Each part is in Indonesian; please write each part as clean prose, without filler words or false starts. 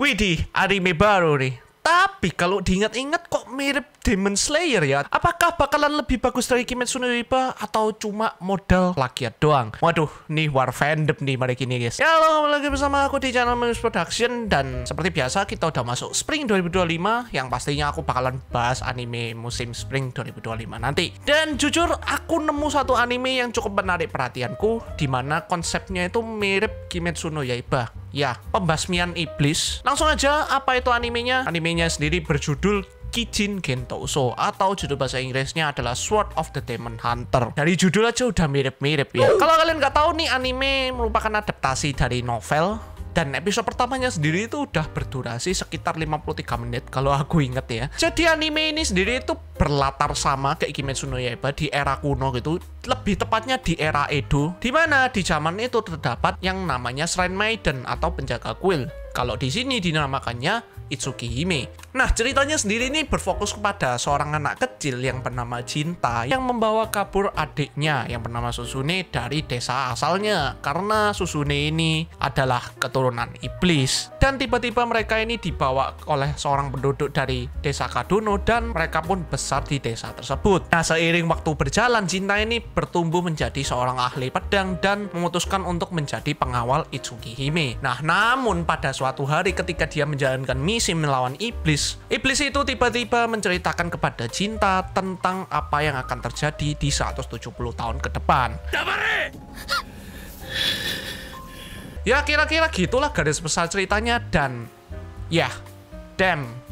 Widih, anime baru nih. Tapi kalau diingat-ingat kok mirip Demon Slayer ya? Apakah bakalan lebih bagus dari Kimetsu no Yaiba atau cuma modal plagiat doang? Waduh, nih war fandom nih mari gini guys. Ya halo, kembali lagi bersama aku di channel Manus Production. Dan seperti biasa kita udah masuk Spring 2025, yang pastinya aku bakalan bahas anime musim Spring 2025 nanti. Dan jujur aku nemu satu anime yang cukup menarik perhatianku, dimana konsepnya itu mirip Kimetsu no Yaiba. Ya, pembasmian iblis. Langsung aja, apa itu animenya? Animenya sendiri berjudul Kijin Gento Uso, atau judul bahasa Inggrisnya adalah Sword of the Demon Hunter. Dari judul aja udah mirip-mirip ya. Kalau kalian nggak tahu nih, anime merupakan adaptasi dari novel. Dan episode pertamanya sendiri itu udah berdurasi sekitar 53 menit kalau aku inget ya. Jadi anime ini sendiri itu berlatar sama kayak Kimetsu no Yaiba di era kuno gitu. Lebih tepatnya di era Edo, dimana di zaman itu terdapat yang namanya Shrine Maiden atau penjaga kuil. Kalau di sini dinamakannya Itsukihime. Nah, ceritanya sendiri ini berfokus kepada seorang anak kecil yang bernama Jinta yang membawa kabur adiknya yang bernama Susune dari desa asalnya, karena Susune ini adalah keturunan iblis. Dan tiba-tiba mereka ini dibawa oleh seorang penduduk dari desa Kadono dan mereka pun besar di desa tersebut. Nah, seiring waktu berjalan, Jinta ini bertumbuh menjadi seorang ahli pedang dan memutuskan untuk menjadi pengawal Itsukihime. Nah, namun pada suatu hari ketika dia menjalankan misi melawan iblis itu tiba-tiba menceritakan kepada Jinta tentang apa yang akan terjadi di 170 tahun ke depan. Ya kira-kira gitulah garis besar ceritanya. Dan ya,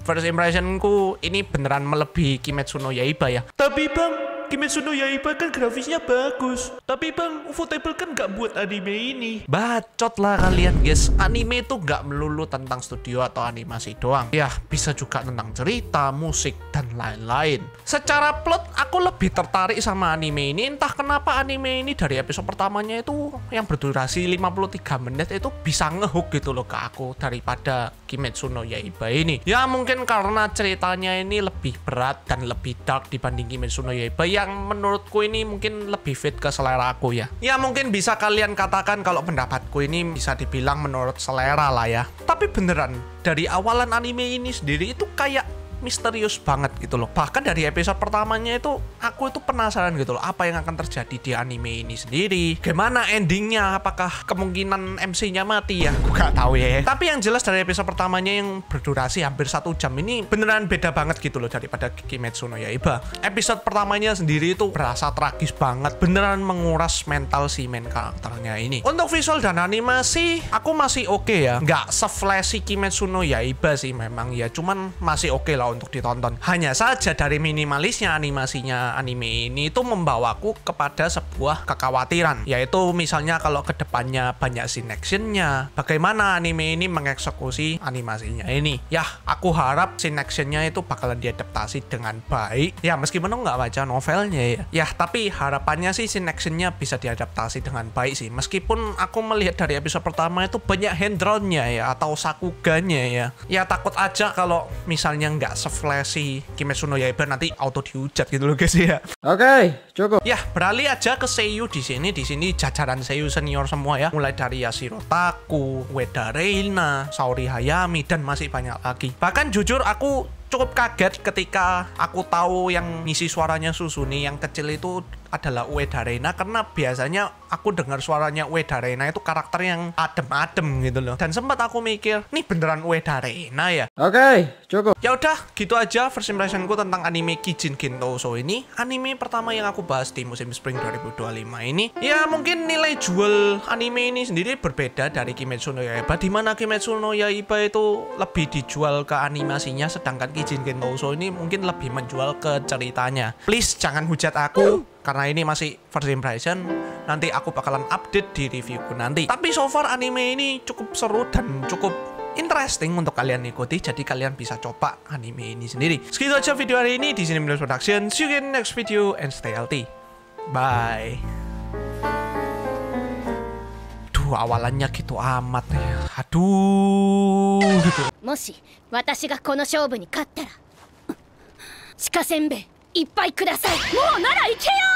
first impressionku ini beneran melebihi Kimetsu no Yaiba ya. Tapi bang, Kimetsu no Yaiba kan grafisnya bagus. Tapi bang, Ufotable kan nggak buat anime ini. Bacot lah kalian guys. Anime itu nggak melulu tentang studio atau animasi doang. Ya, bisa juga tentang cerita, musik, dan lain-lain. Secara plot, aku lebih tertarik sama anime ini. Entah kenapa anime ini dari episode pertamanya itu yang berdurasi 53 menit itu bisa ngehook gitu loh ke aku daripada Kimetsu no Yaiba ini. Ya mungkin karena ceritanya ini lebih berat dan lebih dark dibanding Kimetsu no Yaiba yang menurutku ini mungkin lebih fit ke selera aku ya. Ya mungkin bisa kalian katakan kalau pendapatku ini bisa dibilang menurut selera lah ya. Tapi beneran dari awalan anime ini sendiri itu kayak misterius banget gitu loh. Bahkan dari episode pertamanya itu aku itu penasaran gitu loh, apa yang akan terjadi di anime ini sendiri, gimana endingnya, apakah kemungkinan MC-nya mati ya, aku gak tahu ya. Tapi yang jelas dari episode pertamanya yang berdurasi hampir 1 jam ini beneran beda banget gitu loh daripada Kimetsu no Yaiba. Episode pertamanya sendiri itu berasa tragis banget, beneran menguras mental si main karakternya ini. Untuk visual dan animasi aku masih oke ya, nggak se-flashy Kimetsu no Yaiba sih memang ya, cuman masih oke lah untuk ditonton. Hanya saja dari minimalisnya animasinya anime ini itu membawaku kepada sebuah kekhawatiran, yaitu misalnya kalau kedepannya banyak scene actionnya, bagaimana anime ini mengeksekusi animasinya ini. Ya, aku harap scene actionnya itu bakalan diadaptasi dengan baik. Ya, meskipun aku nggak baca novelnya ya. Ya, tapi harapannya sih scene actionnya bisa diadaptasi dengan baik sih. Meskipun aku melihat dari episode pertama itu banyak hand drawn-nya ya, atau sakuganya ya. Ya, takut aja kalau misalnya nggak se-flashy Kimetsu no Yaiba nanti auto dihujat gitu loh guys ya. Oke, cukup. Ya, beralih aja ke seiyuu di sini. Di sini jajaran seiyuu senior semua ya. Mulai dari Yashiro Taku, Ueda Reina, Saori Hayami, dan masih banyak lagi. Bahkan jujur aku cukup kaget ketika aku tahu yang ngisi suaranya Susune yang kecil itu adalah Ueda Reina, karena biasanya aku dengar suaranya Ueda Reina itu karakter yang adem-adem gitu loh. Dan sempat aku mikir, nih beneran Ueda Reina ya? Oke, cukup. Ya udah, gitu aja first impressionku tentang anime Kijin Gento Uso ini. Anime pertama yang aku bahas di musim Spring 2025 ini. Ya mungkin nilai jual anime ini sendiri berbeda dari Kimetsu no Yaiba, dimana Kimetsu no Yaiba itu lebih dijual ke animasinya, sedangkan Kijin Gento Uso ini mungkin lebih menjual ke ceritanya. Please jangan hujat aku, karena ini masih first impression. Nanti aku bakalan update di reviewku nanti. Tapi so far anime ini cukup seru dan cukup interesting untuk kalian ikuti, jadi kalian bisa coba anime ini sendiri. Segitu aja video hari ini di sini Manus Production. See you in the next video and stay healthy. Bye. Duh, awalannya gitu amat ya. Aduh gitu. もし私がこの勝負に勝ったら鹿せんべいいっぱいください。もうなら行けよ。